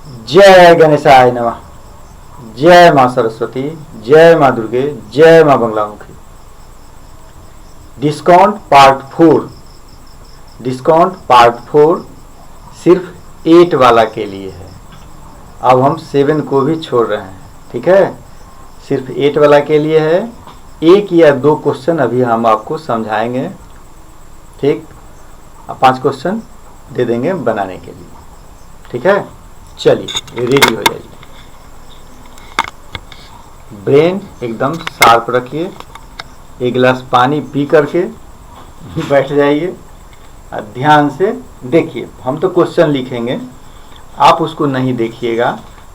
जय गणेशाय नमः। जय माँ सरस्वती, जय माँ दुर्गे, जय माँ Baglamukhi. Discount part 4, discount part 4 सिर्फ 8 वाला के लिए है। अब हम 7 को भी छोड़ रहे हैं, ठीक है। सिर्फ 8 वाला के लिए है। 1 या 2 क्वेश्चन अभी हम आपको समझाएंगे, ठीक। 5 क्वेश्चन दे देंगे बनाने के लिए, ठीक है। चलिए रेडी हो जाइए। ब्रेन एकदम शार्प रखिए, एक गिलास पानी पी करके बैठ जाइए और ध्यान से देखिए। हम तो क्वेश्चन लिखेंगे, आप उसको नहीं देखिएगा,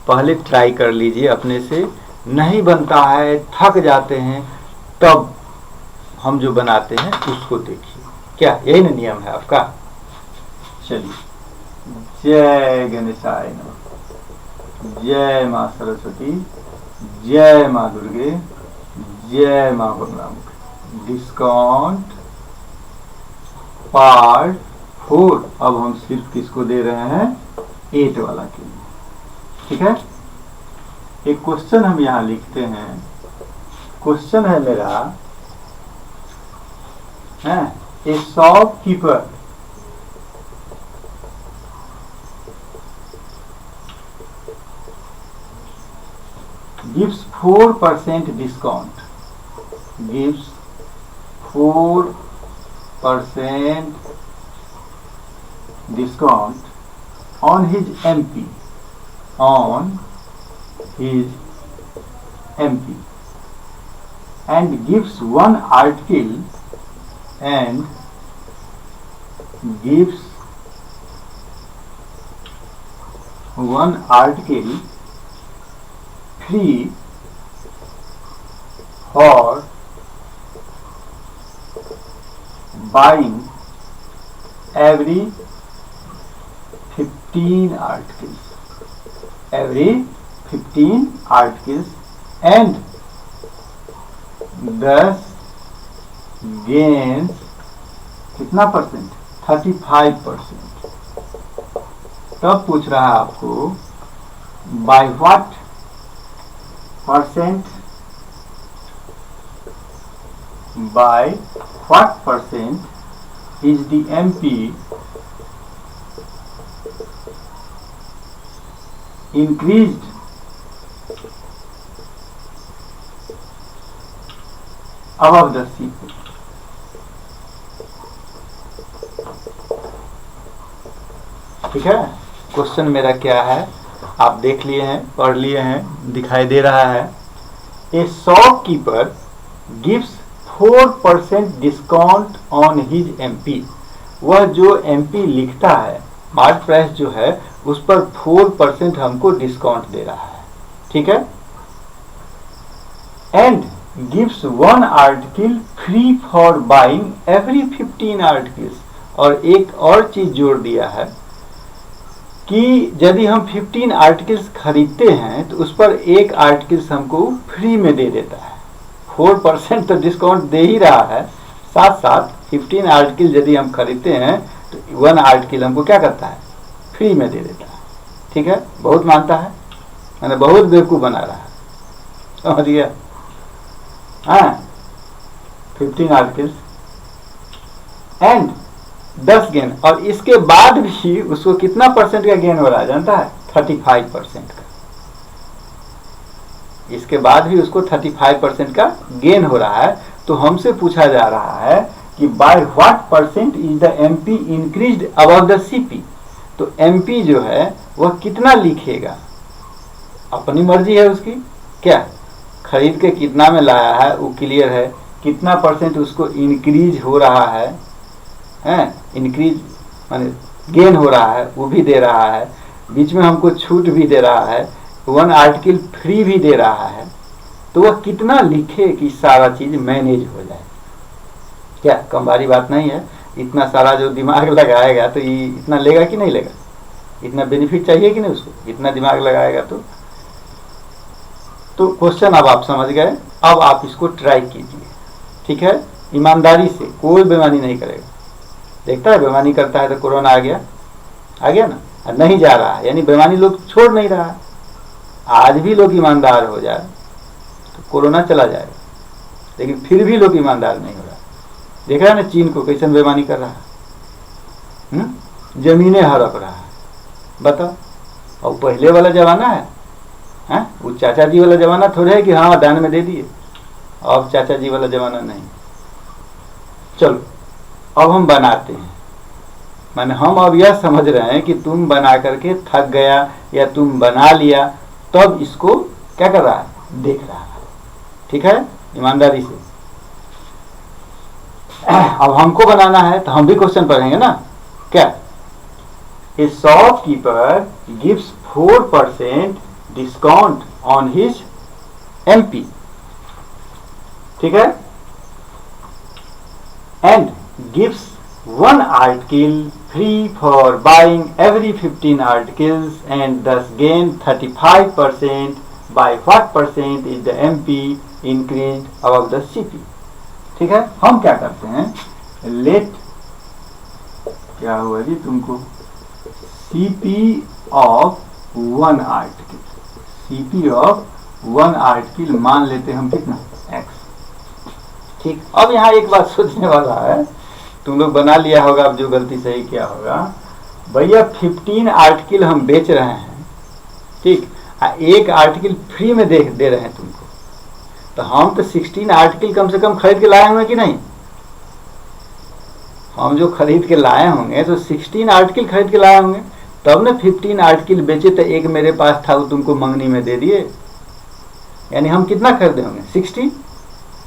पहले ट्राई कर लीजिए अपने से। नहीं बनता है, थक जाते हैं, तब हम जो बनाते हैं उसको देखिए। क्या यही ना नियम है आपका? चलिए, जय गणेशाय नमः। जय माँ सरस्वती, जय माँ दुर्गे, जय माँ बंगलामुखी। Discount part 4। अब हम सिर्फ किसको दे रहे हैं? 8 वाला के लिए, ठीक है। एक क्वेश्चन हम यहां लिखते हैं। क्वेश्चन है मेरा, है ए shopkeeper gives 4% discount, gives 4% discount on his MP, on his MP, and gives one article, and gives one article free for buying every 15 articles, every 15 articles, and thus gains कितना percent? 35%। तब पूछ रहा है आपको by what percent, by what percent is the MP increased above the CP? ठीक है। Question मेरा क्या है आप देख लिए हैं, पढ़ लिए हैं, दिखाई दे रहा है। ए shopkeeper gives 4% discount on his MP। वह जो MP लिखता है, मार्ट प्राइस जो है, उस पर 4% हमको डिस्काउंट दे रहा है, ठीक है। And gives one article free for buying every 15 articles. और एक और चीज जोड़ दिया है कि यदि हम 15 आर्टिकल्स खरीदते हैं तो उस पर एक आर्टिकल्स हमको फ्री में दे देता है। 4% तो डिस्काउंट दे ही रहा है, साथ साथ 15 आर्टिकल यदि हम खरीदते हैं तो 1 आर्टिकल हमको क्या करता है? फ्री में दे देता है, ठीक है। बहुत मानता है, मैंने बहुत बेवकूफ बना रहा है, समझ गया? हाँ, 15 आर्टिकल्स एंड 10 गेन। और इसके बाद भी उसको कितना परसेंट का गेन हो रहा है जानता है? 35% का। इसके बाद भी उसको 35% का गेन हो रहा है। तो हमसे पूछा जा रहा है कि by what percent is the MP increased above the CP। तो MP जो है वह कितना लिखेगा? अपनी मर्जी है उसकी। क्या खरीद के कितना में लाया है वो क्लियर है, कितना परसेंट उसको इंक्रीज हो रहा है, इंक्रीज माने गेन हो रहा है, वो भी दे रहा है। बीच में हमको छूट भी दे रहा है, 1 आर्टिकल फ्री भी दे रहा है। तो वह कितना लिखे कि सारा चीज मैनेज हो जाए? क्या कम भारी बात नहीं है। इतना सारा जो दिमाग लगाएगा तो ये इतना लेगा कि नहीं लेगा? इतना बेनिफिट चाहिए कि नहीं उसको? इतना दिमाग लगाएगा तो क्वेश्चन अब आप समझ गए। अब आप इसको ट्राई कीजिए, ठीक है। ईमानदारी से, कोई बेईमानी नहीं करेगा। देखता है बेईमानी करता है तो कोरोना आ गया ना। नहीं जा रहा है, यानी बेईमानी लोग छोड़ नहीं रहा है। आज भी लोग ईमानदार हो जाए तो कोरोना चला जाएगा, लेकिन फिर भी लोग ईमानदार नहीं हो रहा। देख रहा है ना चीन को कैसे बेईमानी कर रहा है, जमीनें हड़प रहा है, बताओ। और पहले वाला जमाना है, वो चाचा जी वाला जमाना थोड़े है कि हाँ दान में दे दिए। अब चाचा जी वाला जमाना नहीं। चलो अब हम बनाते हैं, माने हम अब यह समझ रहे हैं कि तुम बना करके थक गया या तुम बना लिया, तब इसको क्या कर रहा है, देख रहा है। ठीक है, ईमानदारी से। अब हमको बनाना है तो हम भी क्वेश्चन पढ़ेंगे ना। क्या, ए shopkeeper gives 4% discount on his MP, ठीक है, and gives 1 article free for buying every 15 articles and thus gain 35%. By what percent is the MP increased above the CP? ठीक है, हम क्या करते हैं, लेट क्या हुआ जी तुमको, CP of 1 article, CP of 1 article मान लेते हैं हम कितना, X। ठीक, अब यहाँ एक बात सोचने वाला है, तुम लोग बना लिया होगा अब जो गलती सही किया होगा। भैया 15 आर्टिकल हम बेच रहे हैं, ठीक, एक आर्टिकल फ्री में दे रहे हैं तुमको, तो हम तो 16 आर्टिकल कम से कम खरीद के लाए होंगे कि नहीं। हम जो खरीद के लाए होंगे तो 16 आर्टिकल खरीद के लाए होंगे, तब ना 15 आर्टिकल बेचे, तो एक मेरे पास था वो तुमको मंगनी में दे दिए। यानी हम कितना खरीदे होंगे, 16,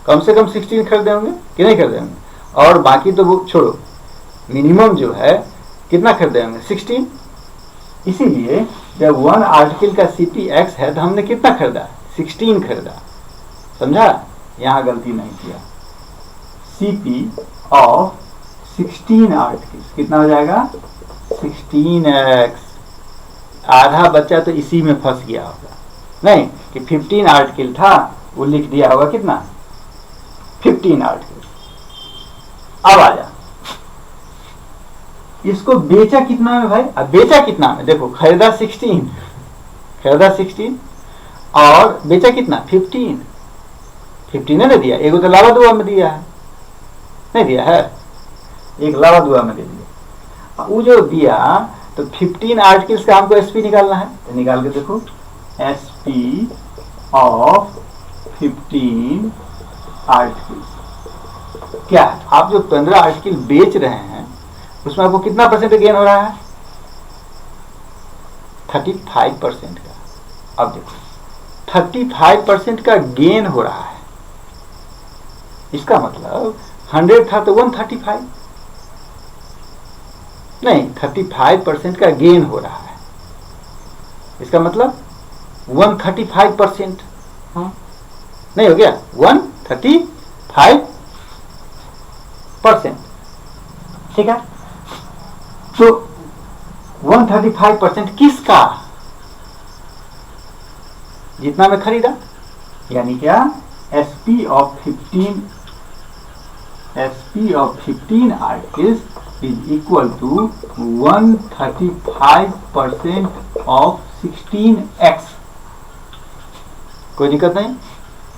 कम से कम 16 खरीदे होंगे कि नहीं खरीदे होंगे, और बाकी तो वो छोड़ो, मिनिमम जो है कितना खरीदे होंगे, 16। इसीलिए जब 1 आर्टिकल का CP X है तो हमने कितना खरीदा, 16 खरीदा, समझा, यहाँ गलती नहीं किया। CP ऑफ 16 आर्टिकल्स कितना हो जाएगा, 16X। आधा बच्चा तो इसी में फंस गया होगा, नहीं कि 15 आर्टिकल था, वो लिख दिया होगा कितना, 15 आर्टिकल। अब आ जा, इसको बेचा कितना में भाई, अब बेचा कितना में, देखो खरीदा 16, खरीदा 16 और बेचा कितना, 15 ने दिया, एक तो लावा दुआ में दिया है, नहीं दिया है, एक लावा दुआ में दे दिया। वो जो दिया तो 15 आर्टिकल्स का हमको SP निकालना है, तो निकाल के देखो, SP ऑफ 15 आर्टिकल्स क्या है, आप जो 15 आर्टिकल बेच रहे हैं उसमें आपको कितना परसेंट गेन हो रहा है, 35% का। अब देखो 35% का गेन हो रहा है, इसका मतलब 100 था तो 135, नहीं 35% का गेन हो रहा है, इसका मतलब 135%, हाँ नहीं हो गया, 135%, ठीक है। तो 135% किसका, जितना मैं खरीदा, यानी क्या, SP of 15 articles is equal to 135% of 16X। कोई दिक्कत नहीं,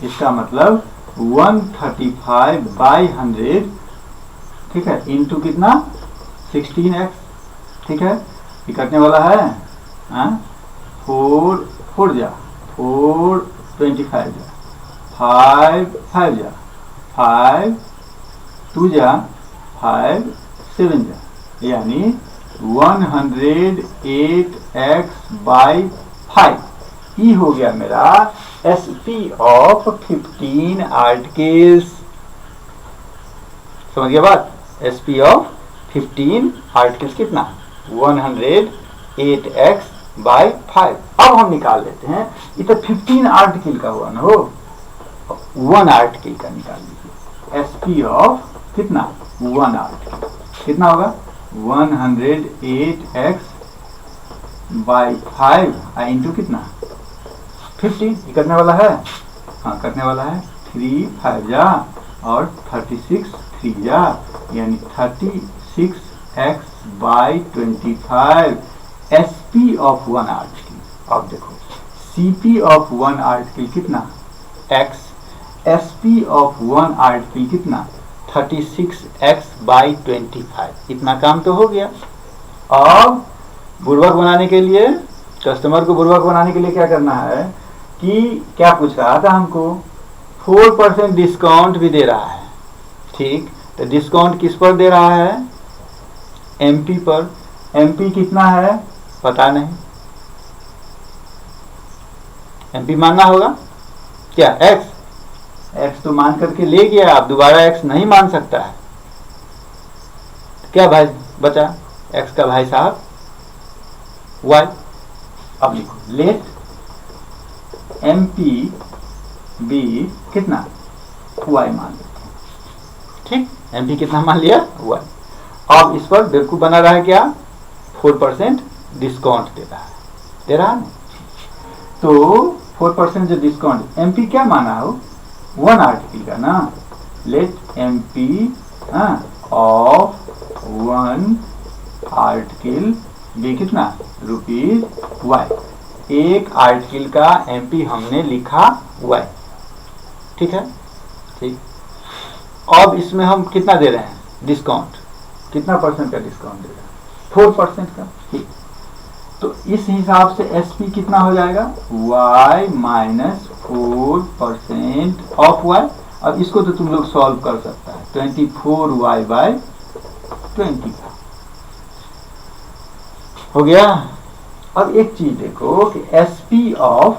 इसका मतलब 135 बाई 100, ठीक है, इंटू कितना, 16X, ठीक है। ये कटने वाला है, 4 जा 4 25 जा 5 जा 5 2 जा 5 7 जा, यानी 108X बाई 5। ये हो गया मेरा SP ऑफ 15 आर्टिकल्स। समझ गया बात, SP ऑफ 15 आर्टिकल्स कितना, 108X बाई 5। अब हम निकाल लेते हैं, ये तो 15 आर्टिकल का हुआ ना, हो 1 आर्टिकल का निकाल लीजिए, SP ऑफ कितना, 1 आर्टिकल कितना होगा, 108X बाई 5 इंटू कितना, 15। ये करने वाला है, हाँ करने वाला है, 3 5 जा और 36 3 जा, यानी 36X by 25 SP of one article, अब देखो CP ऑफ वन आर्टिकल कितना x, SP of one article कितना 36x/25, इतना काम तो हो गया। अब बुर्बक बनाने के लिए, कस्टमर को बुर्बक बनाने के लिए क्या करना है कि क्या पूछ रहा था हमको, 4% डिस्काउंट भी दे रहा है, ठीक, तो डिस्काउंट किस पर दे रहा है, MP पर। MP कितना है पता नहीं, MP मानना होगा क्या, x तो मान करके ले गया, आप दोबारा x नहीं मान सकता है, क्या भाई बचा, x का भाई साहब y। अब लिखो लेट MP भी कितना y मान लेते हैं, ठीक, MP कितना मान लिया y। अब इस पर बेवकूफ बना रहा है क्या, 4% डिस्काउंट दे रहा है, तो 4% जो डिस्काउंट, MP क्या माना हो, वन आर्टिकल का ना, let MP of one article भी कितना ₹y, एक आर्टिकल का MP हमने लिखा y, ठीक है, ठीक। अब इसमें हम कितना दे रहे हैं डिस्काउंट, कितना परसेंट का डिस्काउंट दे रहे हैं, 4% का, ठीक। तो इस हिसाब से SP कितना हो जाएगा, y माइनस 4% ऑफ y। अब इसको तो तुम लोग सॉल्व कर सकता है, 24y/20 हो गया। अब एक चीज देखो कि SP ऑफ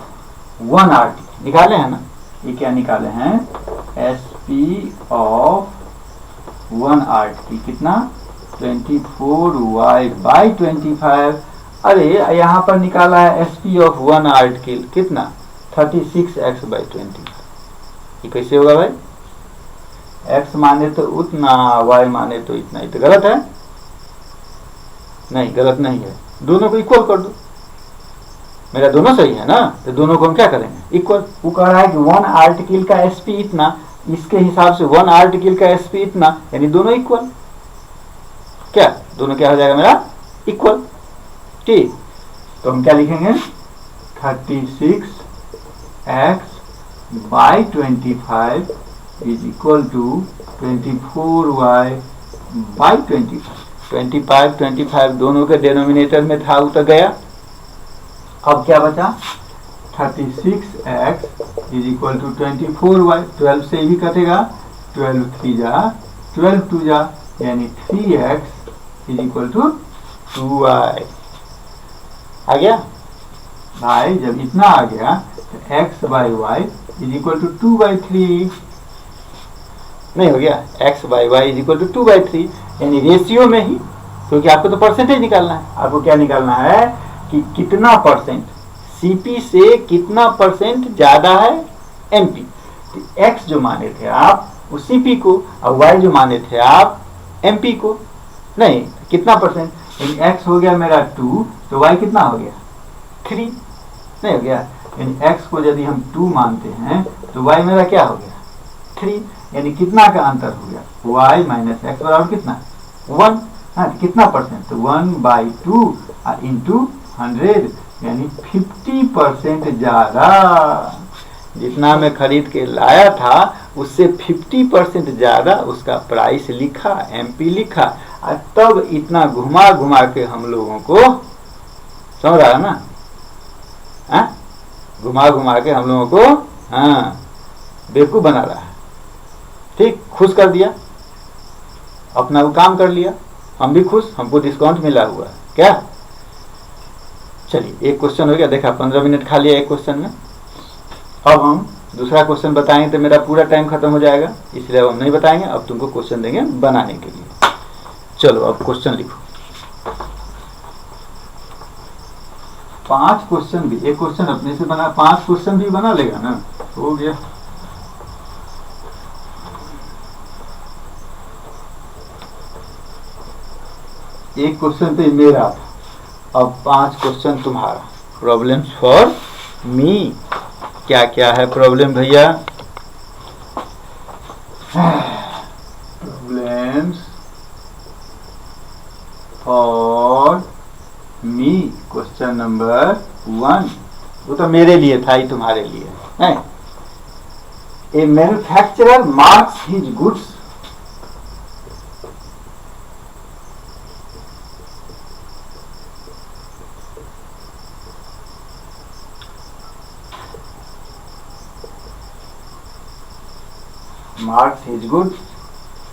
वन आर्टिकल निकाले हैं ना, ये क्या निकाले हैं, SP ऑफ वन आर्टिकल कितना 24y/25। अरे यहाँ पर निकाला है SP ऑफ वन आर्टिकल कितना 36x/20, ये कैसे होगा भाई, x माने तो उतना, y माने तो इतना, ये तो गलत है, नहीं गलत नहीं है, दोनों को इक्वल कर दो, मेरा दोनों सही है ना, तो दोनों को हम क्या करेंगे इक्वल। वो कह रहा है कि वन आर्टिकल का SP इतना, इसके हिसाब से वन आर्टिकल का SP इतना, यानी दोनों इक्वल, क्या दोनों क्या हो जाएगा मेरा इक्वल, ठीक। तो हम क्या लिखेंगे 36x/25 is equal to 24y/25। 25 दोनों के डिनोमिनेटर में था, वो तो गया। अब क्या बचा, 36x is equal to 24y, 12 से भी कटेगा, 12 3 जा 12 2 जा, यानी 3x is equal to 2y। आ गया भाई, जब इतना आ गया तो x/y इज इक्वल टू 2/3, नहीं हो गया, x/y इज इक्वल टू 2/3, यानी रेशियो में ही, क्योंकि आपको तो परसेंटेज निकालना है, आपको क्या निकालना है कि कितना परसेंट CP से कितना परसेंट ज्यादा है MP। तो x जो माने थे आप वो CP को, और y जो माने थे आप MP को, नहीं कितना परसेंट, x हो गया मेरा 2, तो y कितना हो गया 3, नहीं हो गया, यानी x को यदि हम 2 मानते हैं तो y मेरा क्या हो गया 3, यानी कितना का अंतर हो गया, y माइनस x बराबर कितना 1, हाँ कितना परसेंट, तो 1/2 इंटू 100, यानी 50% ज्यादा, जितना मैं खरीद के लाया था उससे 50% ज्यादा उसका प्राइस लिखा, MP लिखा, और तब इतना घुमा घुमा के हम लोगों को, समझ रहा है ना, घुमा घुमा के हम लोगों को बेवकूफ बना रहा है, ठीक, खुश कर दिया, अपना वो काम कर लिया, हम भी खुश, हमको डिस्काउंट मिला हुआ है क्या। चलिए एक क्वेश्चन हो गया, देखा 15 मिनट खा लिया एक क्वेश्चन में। अब हम दूसरा क्वेश्चन बताएंगे तो मेरा पूरा टाइम खत्म हो जाएगा, इसलिए अब हम नहीं बताएंगे, अब तुमको क्वेश्चन देंगे बनाने के लिए। चलो अब क्वेश्चन लिखो, 5 क्वेश्चन भी, एक क्वेश्चन अपने से बना, 5 क्वेश्चन भी बना लेगा ना, हो गया। एक क्वेश्चन तो मेरा था, अब 5 क्वेश्चन तुम्हारा। प्रॉब्लम्स फॉर मी, क्या क्या है प्रॉब्लम भैया, problems for me. Question number 1, वो तो मेरे लिए था, ही तुम्हारे लिए है। A manufacturer marks his goods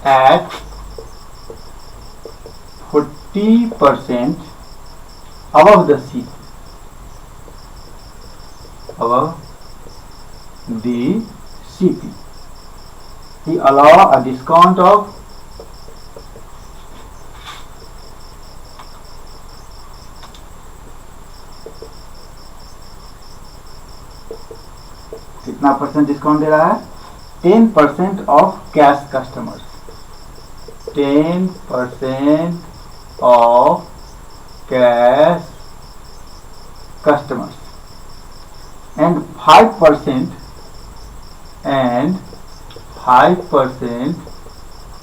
at 40% above the CP. He allow a discount of कितना परसेंट डिस्काउंट दे रहा है? 10% of cash customers, 10% of cash customers and 5%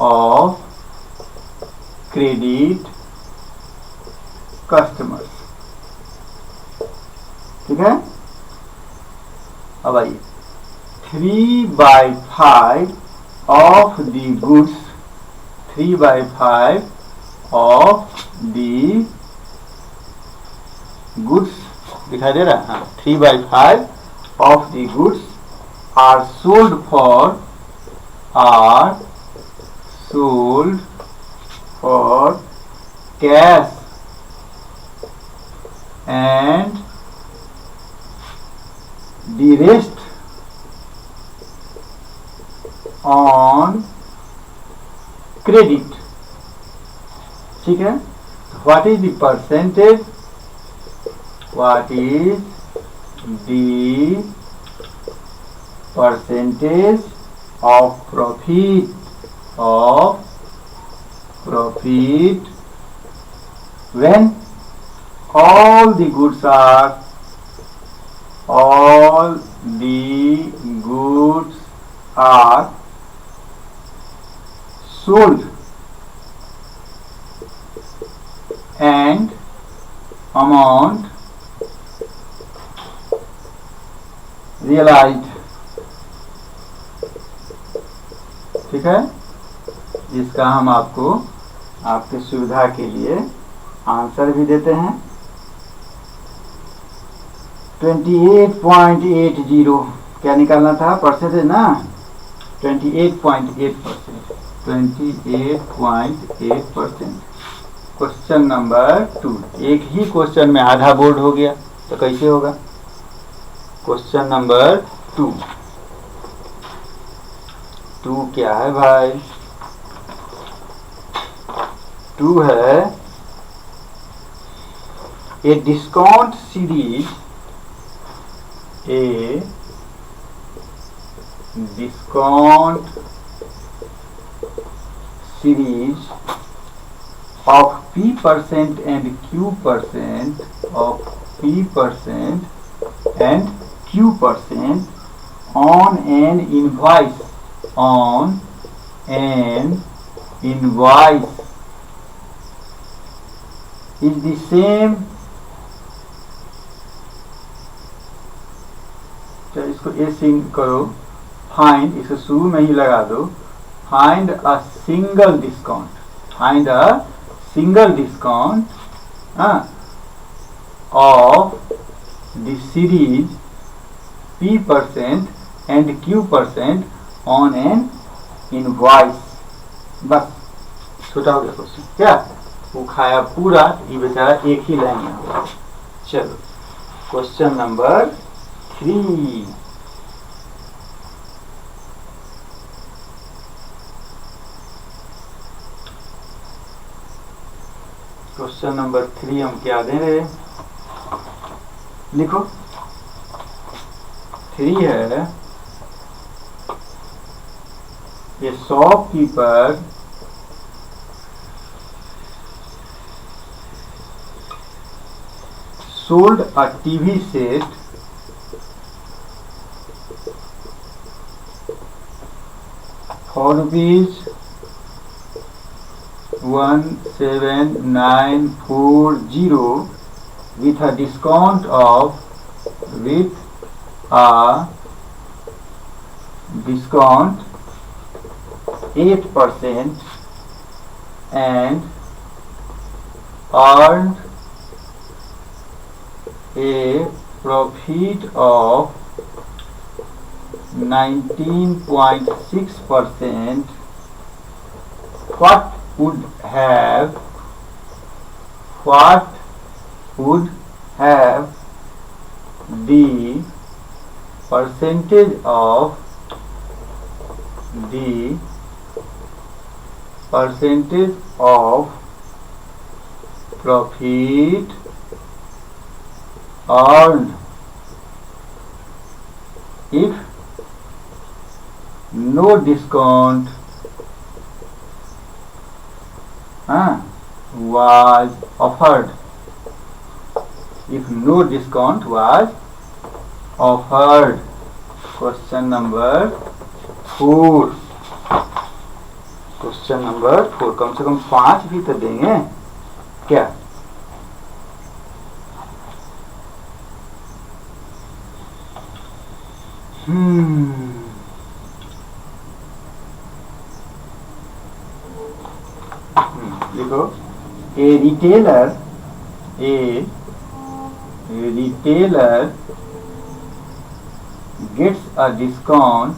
of credit customers। ठीक है, अब आइए 3/5 of the goods, 3/5 of the goods दिखाई दे रहा है? हाँ, 3/5 of the goods are sold for cash and the rest on credit। ठीक है, what is the percentage of profit when all the goods are sold and amount realized। ठीक है, इसका हम आपको आपके सुविधा के लिए आंसर भी देते हैं। 28.80 क्या निकालना था? परसेंटेज ना, 28.8%, 28.8%। क्वेश्चन नंबर 2, एक ही क्वेश्चन में आधा बोर्ड हो गया तो कैसे होगा? क्वेश्चन नंबर 2 क्या है भाई? 2 है a discount series, of P% and Q% on an invoice is the same। चलो इसको ए सिंग करो, फाइंड, इसको शुरू में ही लगा दो, find a single discount of the series P% and Q% on an invoice। बस छोटा हो गया क्वेश्चन, क्या वो खाया पूरा, ये बेचारा एक ही लाइन में होगा। चलो क्वेश्चन नंबर 3, क्वेश्चन नंबर 3 हम क्या दे रहे? लिखो, 3 है ये shopkeeper sold a TV set for ₹17940 with a discount of 8% and earned a profit of 19.6%, what would have the percentage of profit earned if no discount was offered? If no discount was offered. Question number 4. Question number 4, कम से कम 5 भी तो देंगे क्या? देखो, a retailer gets a discount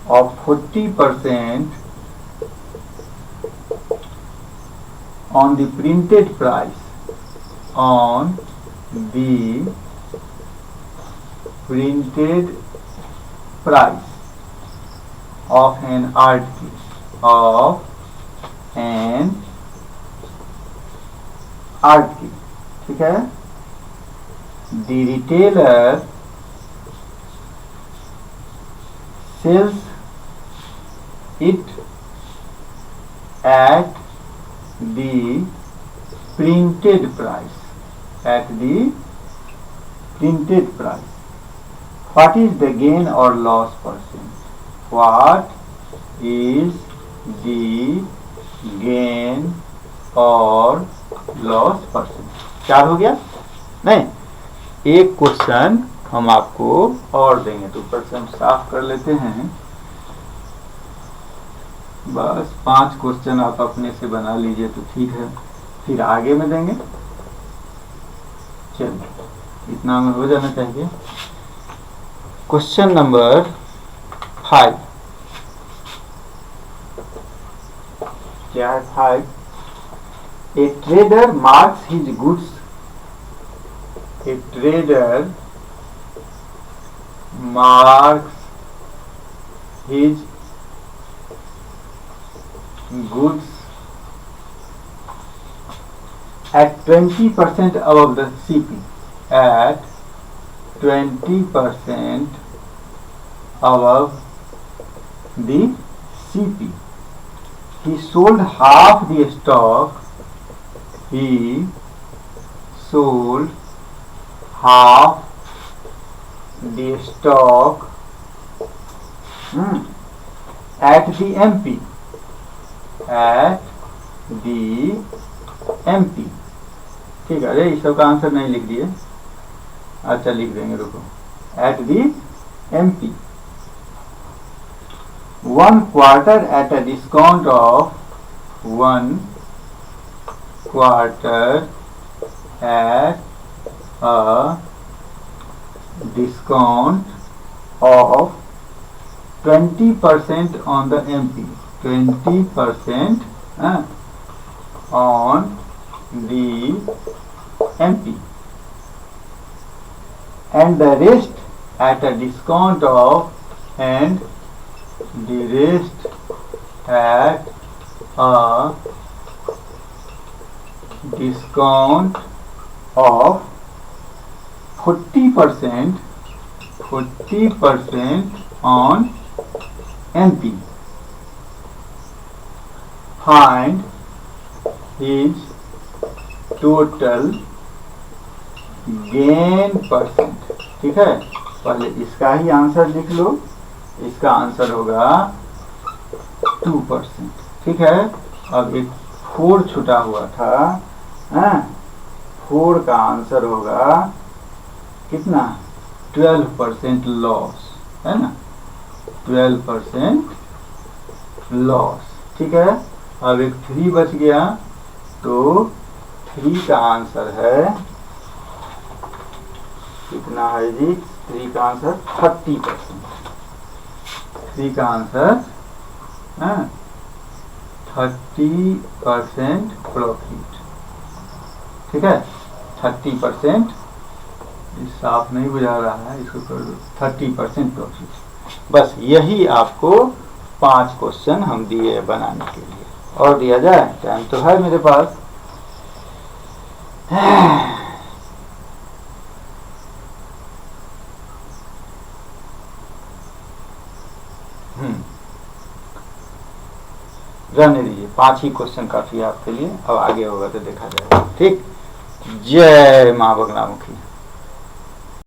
of 40% on the printed price of an art kit. ठीक है? The retailer sells it at the printed price. What is the gain or loss percent? What is the gain or loss percent? 4 हो गया? नहीं, एक question हम आपको और देंगे, तो ऊपर से हम साफ कर लेते हैं। बस 5 क्वेश्चन आप अपने से बना लीजिए तो ठीक है, फिर आगे में देंगे। चलिए, इतना में हो जाना चाहिए। क्वेश्चन नंबर 5 क्या है? 5, a trader marks his goods at 20% above the CP. At 20% above the CP. He sold half the stock. At the MP. ठीक है, अरे इस सब का आंसर नहीं लिख दिए। अच्छा, लिख देंगे, रुको। At the MP. 1 quarter at a discount of 20% on the MP. 20% on the MP, and the rest at a discount of 40% on MP. Find his total gain percent. ठीक है, पहले इसका ही आंसर लिख लो। इसका आंसर होगा 2%। ठीक है। अब एक 4 छुटा हुआ था, हाँ 4 का आंसर होगा कितना, 12% लॉस, है ना, 12% लॉस, ठीक है। अब एक 3 बच गया, तो 3 का आंसर है कितना है जी, 3 का आंसर 30%, 3 का आंसर 30% प्रॉफिट, ठीक है। 30%, साफ नहीं बुझा रहा है, इसको कर दो 30% प्रॉफिट। बस यही आपको 5 क्वेश्चन हम दिए बनाने के लिए, और दिया जाए, टाइम तो है मेरे पास। रहने दीजिए, 5 ही क्वेश्चन काफी है आपके लिए, अब आगे होगा तो देखा जाएगा, ठीक। जय माँ बगलामुखी।